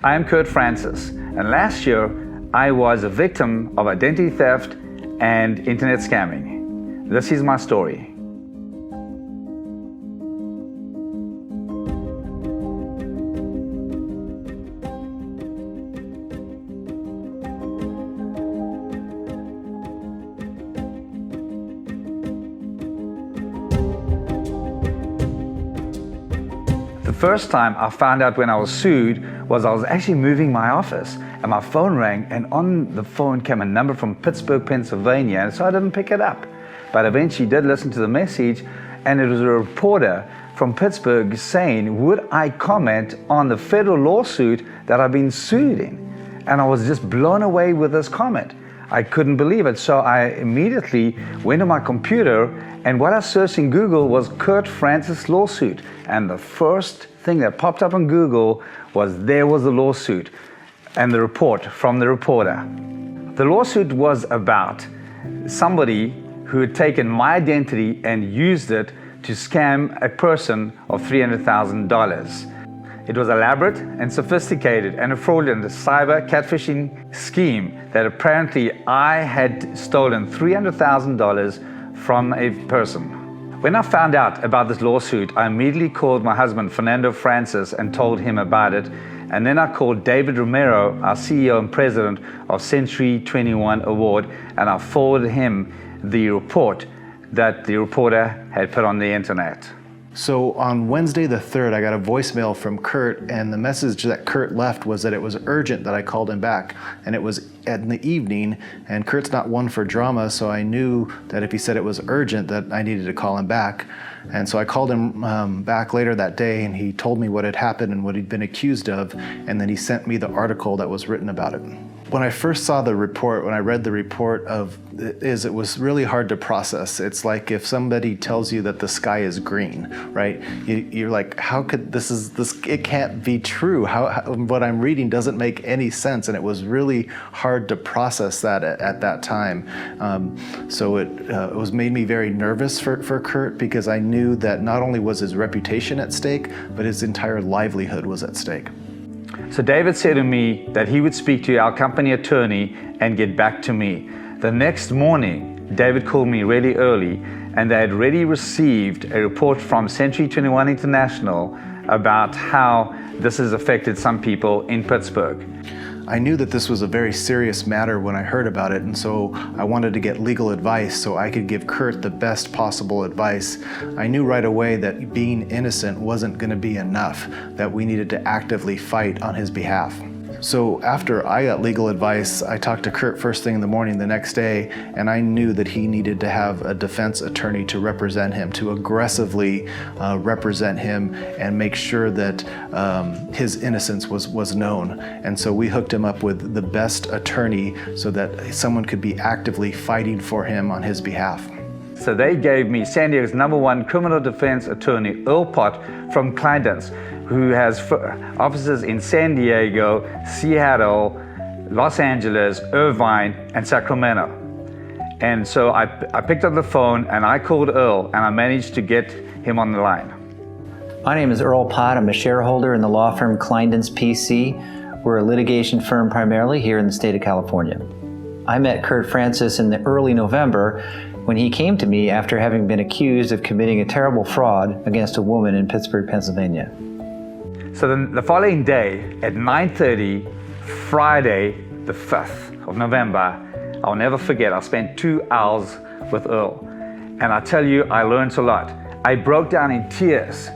I am Kurt Francis, and last year I was a victim of identity theft and internet scamming. This is my story. The first time I found out when I was sued was I was actually moving my office and my phone rang, and on the phone came a number from Pittsburgh, Pennsylvania, and so I didn't pick it up. But eventually did listen to the message, and it was a reporter from Pittsburgh saying, would I comment on the federal lawsuit that I've been sued in? And I was just blown away with this comment. I couldn't believe it, so I immediately went to my computer, and what I searched in Google was Kurt Francis lawsuit. And the first thing that popped up on Google was the lawsuit and the report from the reporter. The lawsuit was about somebody who had taken my identity and used it to scam a person of $300,000. It was elaborate and sophisticated and a fraudulent cyber catfishing scheme that apparently I had stolen $300,000 from a person. When I found out about this lawsuit, I immediately called my husband, Fernando Francis, and told him about it. And then I called David Romero, our CEO and president of Century 21 Award, and I forwarded him the report that the reporter had put on the internet. So on Wednesday the 3rd, I got a voicemail from Kurt, and the message that Kurt left was that it was urgent that I called him back, and it was in the evening, and Kurt's not one for drama, so I knew that if he said it was urgent that I needed to call him back. And so I called him back later that day, and he told me what had happened and what he'd been accused of, and then he sent me the article that was written about it. When I first saw the report, when I read the report it was really hard to process. It's like if somebody tells you that the sky is green, right? You're like, how could this? It can't be true. How what I'm reading doesn't make any sense, and it was really hard to process that at that time. So it was made me very nervous for Kurt, because I knew that not only was his reputation at stake, but his entire livelihood was at stake. So David said to me that he would speak to our company attorney and get back to me. The next morning, David called me really early, and they had already received a report from Century 21 International about how this has affected some people in Pittsburgh. I knew that this was a very serious matter when I heard about it, and so I wanted to get legal advice so I could give Kurt the best possible advice. I knew right away that being innocent wasn't going to be enough, that we needed to actively fight on his behalf. So after I got legal advice, I talked to Kurt first thing in the morning the next day, and I knew that he needed to have a defense attorney to represent him, to aggressively represent him and make sure that his innocence was known. And so we hooked him up with the best attorney so that someone could be actively fighting for him on his behalf. So they gave me San Diego's #1 criminal defense attorney, Earl Pott from Kleinden's, who has offices in San Diego, Seattle, Los Angeles, Irvine, and Sacramento. And so I picked up the phone and I called Earl, and I managed to get him on the line. My name is Earl Pott. I'm a shareholder in the law firm Kleinden's PC. We're a litigation firm primarily here in the state of California. I met Kurt Francis in the early November when he came to me after having been accused of committing a terrible fraud against a woman in Pittsburgh, Pennsylvania. So then the following day at 9:30, Friday the 5th of November, I'll never forget, I spent 2 hours with Earl. And I tell you, I learned a lot. I broke down in tears,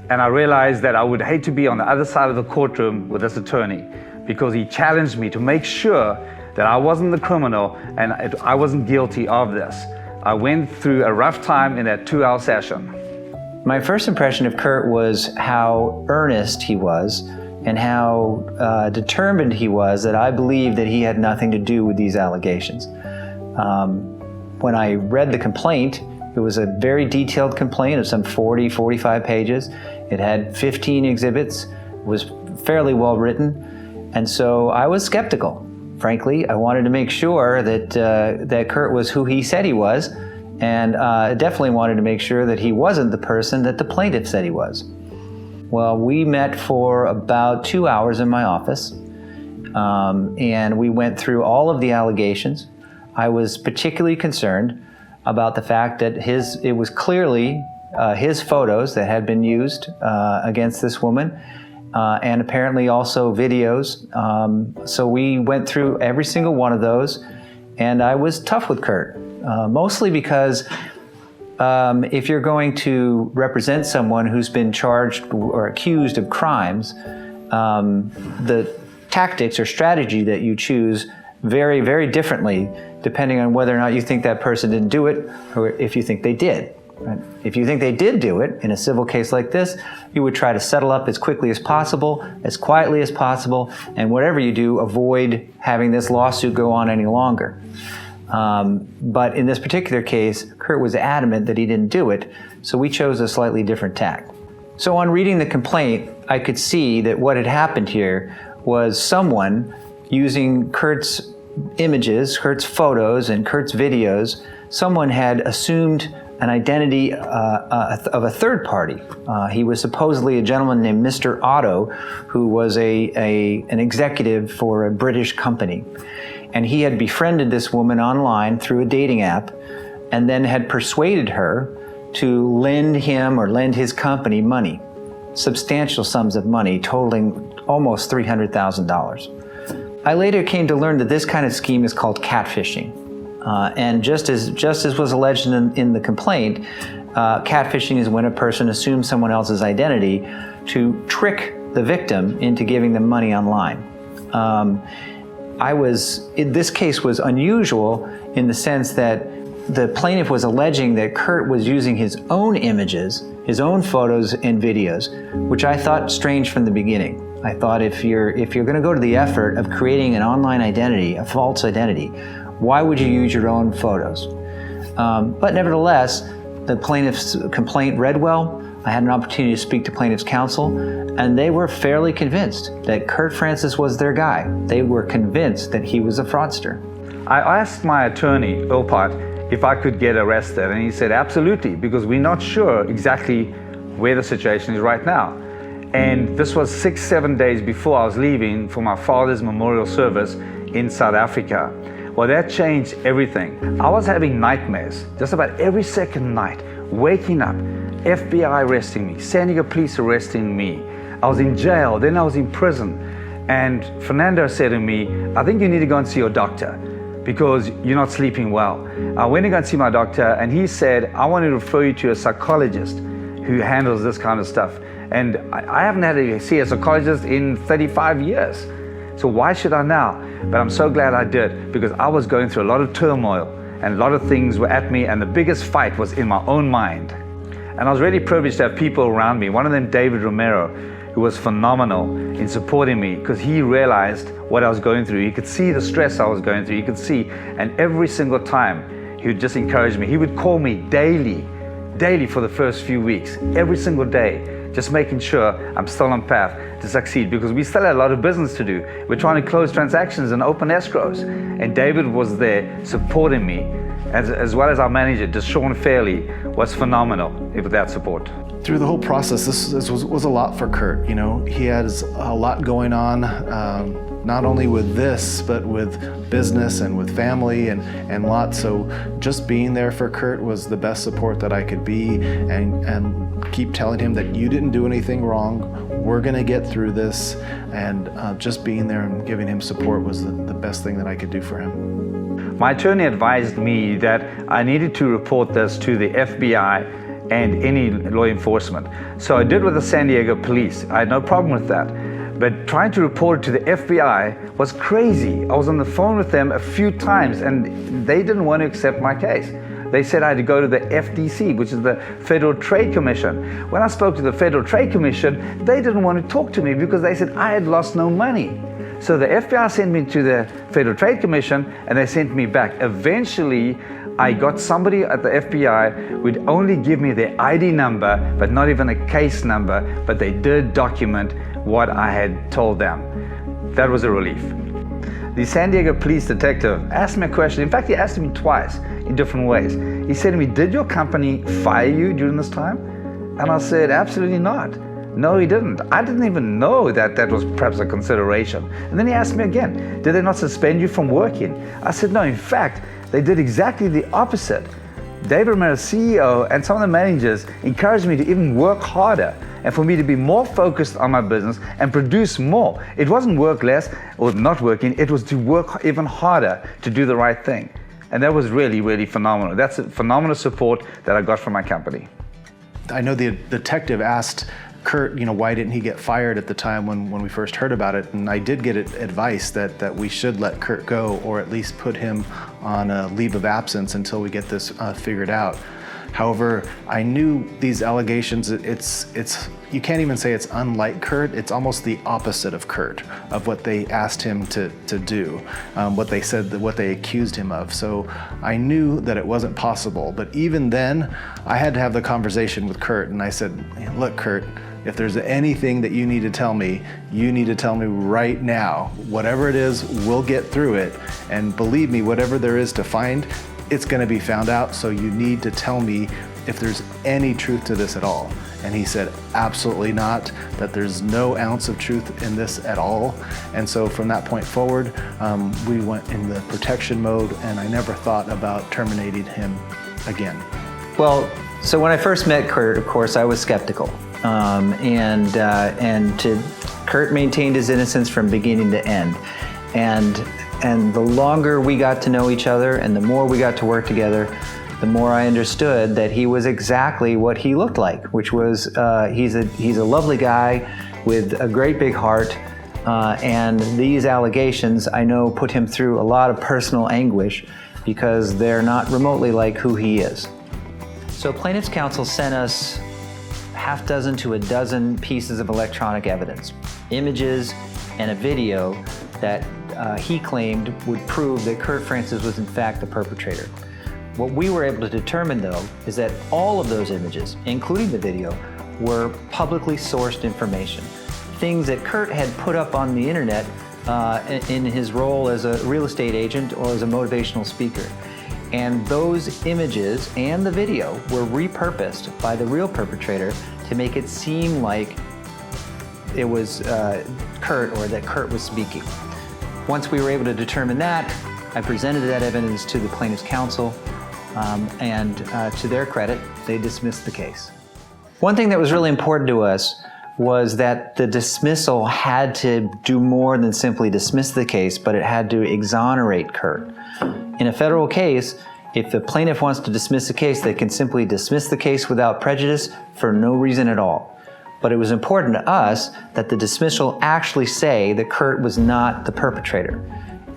and I realized that I would hate to be on the other side of the courtroom with this attorney, because he challenged me to make sure that I wasn't the criminal and I wasn't guilty of this. I went through a rough time in that 2-hour session. My first impression of Kurt was how earnest he was and how determined he was that I believed that he had nothing to do with these allegations. When I read the complaint, it was a very detailed complaint of some 45 pages. It had 15 exhibits, was fairly well written, and so I was skeptical. Frankly, I wanted to make sure that Kurt was who he said he was, and definitely wanted to make sure that he wasn't the person that the plaintiff said he was. Well, we met for about 2 hours in my office, and we went through all of the allegations. I was particularly concerned about the fact that it was clearly his photos that had been used against this woman, and apparently also videos. So we went through every single one of those, and I was tough with Kurt, mostly because if you're going to represent someone who's been charged or accused of crimes, the tactics or strategy that you choose vary very differently depending on whether or not you think that person didn't do it or if you think they did. Right? If you think they did do it in a civil case like this, you would try to settle up as quickly as possible, as quietly as possible, and whatever you do, avoid having this lawsuit go on any longer. But in this particular case, Kurt was adamant that he didn't do it, so we chose a slightly different tack. So on reading the complaint, I could see that what had happened here was someone using Kurt's images, Kurt's photos, and Kurt's videos, someone had assumed an identity of a third party. He was supposedly a gentleman named Mr. Otto, who was an executive for a British company. And he had befriended this woman online through a dating app and then had persuaded her to lend him or lend his company money, substantial sums of money totaling almost $300,000. I later came to learn that this kind of scheme is called catfishing. And just as was alleged in the complaint, catfishing is when a person assumes someone else's identity to trick the victim into giving them money online. This case was unusual in the sense that the plaintiff was alleging that Kurt was using his own images, his own photos and videos, which I thought strange from the beginning. I thought if you're going to go to the effort of creating an online identity, a false identity, why would you use your own photos? But nevertheless, the plaintiff's complaint read well. I had an opportunity to speak to plaintiff's counsel, and they were fairly convinced that Kurt Francis was their guy. They were convinced that he was a fraudster. I asked my attorney, Earl Part, if I could get arrested, and he said absolutely, because we're not sure exactly where the situation is right now. And this was 6-7 days before I was leaving for my father's memorial service in South Africa. Well, that changed everything. I was having nightmares just about every second night, waking up, FBI arresting me, San Diego police arresting me. I was in jail, then I was in prison. And Fernando said to me, I think you need to go and see your doctor because you're not sleeping well. I went to go and see my doctor, and he said, I want to refer you to a psychologist who handles this kind of stuff. And I haven't had to see a psychologist in 35 years. So why should I now? But I'm so glad I did, because I was going through a lot of turmoil and a lot of things were at me, and the biggest fight was in my own mind. And I was really privileged to have people around me. One of them, David Romero, who was phenomenal in supporting me because he realized what I was going through. He could see the stress I was going through. He could see, and every single time he would just encourage me. He would call me daily for the first few weeks, every single day, just making sure I'm still on path to succeed, because we still had a lot of business to do. We're trying to close transactions and open escrows. And David was there supporting me, as well as our manager, Deshaun Fairley, was phenomenal with that support. Through the whole process, this was a lot for Kurt. You know, he has a lot going on, not only with this, but with business and with family and lots. So just being there for Kurt was the best support that I could be, and keep telling him that you didn't do anything wrong. We're gonna get through this, and just being there and giving him support was the best thing that I could do for him. My attorney advised me that I needed to report this to the FBI and any law enforcement. So I did with the San Diego police. I had no problem with that. But trying to report it to the FBI was crazy. I was on the phone with them a few times and they didn't want to accept my case. They said I had to go to the FTC, which is the Federal Trade Commission. When I spoke to the Federal Trade Commission, they didn't want to talk to me because they said I had lost no money. So the FBI sent me to the Federal Trade Commission and they sent me back. Eventually, I got somebody at the FBI who would only give me their ID number, but not even a case number, but they did document what I had told them. That was a relief. The San Diego police detective asked me a question. In fact, he asked me twice in different ways. He said to me, did your company fire you during this time? And I said, absolutely not. No, he didn't. I didn't even know that that was perhaps a consideration. And then he asked me again, did they not suspend you from working? I said, no, in fact, they did exactly the opposite. David Ramirez, CEO, and some of the managers encouraged me to even work harder and for me to be more focused on my business and produce more. It wasn't work less or not working, it was to work even harder to do the right thing. And that was really, really phenomenal. That's a phenomenal support that I got from my company. I know the detective asked Kurt, why didn't he get fired at the time when we first heard about it? And I did get advice that we should let Kurt go, or at least put him on a leave of absence until we get this figured out. However, I knew these allegations, you can't even say it's unlike Kurt, it's almost the opposite of Kurt, of what they asked him to do, what they said, what they accused him of. So I knew that it wasn't possible, but even then, I had to have the conversation with Kurt, and I said, look, Kurt, if there's anything that you need to tell me, you need to tell me right now. Whatever it is, we'll get through it, and believe me, whatever there is to find, it's gonna be found out, so you need to tell me if there's any truth to this at all. And he said, absolutely not, that there's no ounce of truth in this at all. And so from that point forward, we went in the protection mode, and I never thought about terminating him again. Well, so when I first met Kurt, of course, I was skeptical. Kurt maintained his innocence from beginning to end. And the longer we got to know each other and the more we got to work together, the more I understood that he was exactly what he looked like, which was he's a lovely guy with a great big heart, and these allegations I know put him through a lot of personal anguish because they're not remotely like who he is. So plaintiff's counsel sent us half dozen to a dozen pieces of electronic evidence, images and a video that he claimed would prove that Kurt Francis was in fact the perpetrator. What we were able to determine, though, is that all of those images, including the video, were publicly sourced information. Things that Kurt had put up on the internet in his role as a real estate agent or as a motivational speaker. And those images and the video were repurposed by the real perpetrator to make it seem like it was Kurt, or that Kurt was speaking. Once we were able to determine that, I presented that evidence to the plaintiff's counsel, and to their credit, they dismissed the case. One thing that was really important to us was that the dismissal had to do more than simply dismiss the case, but it had to exonerate Kurt. In a federal case, if the plaintiff wants to dismiss the case, they can simply dismiss the case without prejudice for no reason at all. But it was important to us that the dismissal actually say that Kurt was not the perpetrator.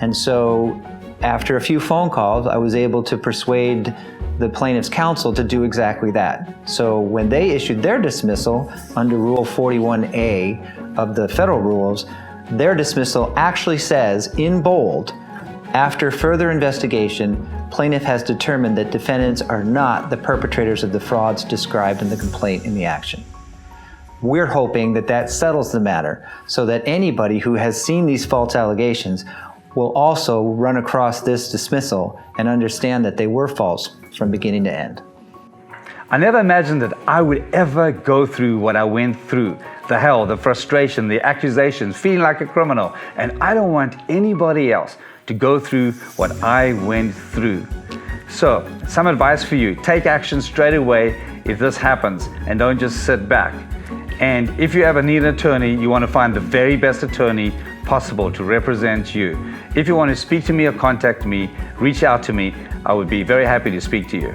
And so after a few phone calls, I was able to persuade the plaintiff's counsel to do exactly that. So when they issued their dismissal under Rule 41A of the federal rules, their dismissal actually says in bold, after further investigation, plaintiff has determined that defendants are not the perpetrators of the frauds described in the complaint in the action. We're hoping that that settles the matter so that anybody who has seen these false allegations will also run across this dismissal and understand that they were false from beginning to end. I never imagined that I would ever go through what I went through. The hell, the frustration, the accusations, feeling like a criminal. And I don't want anybody else to go through what I went through. So, some advice for you. Take action straight away if this happens, and don't just sit back. And if you ever need an attorney, you want to find the very best attorney possible to represent you. If you want to speak to me or contact me, reach out to me. I would be very happy to speak to you.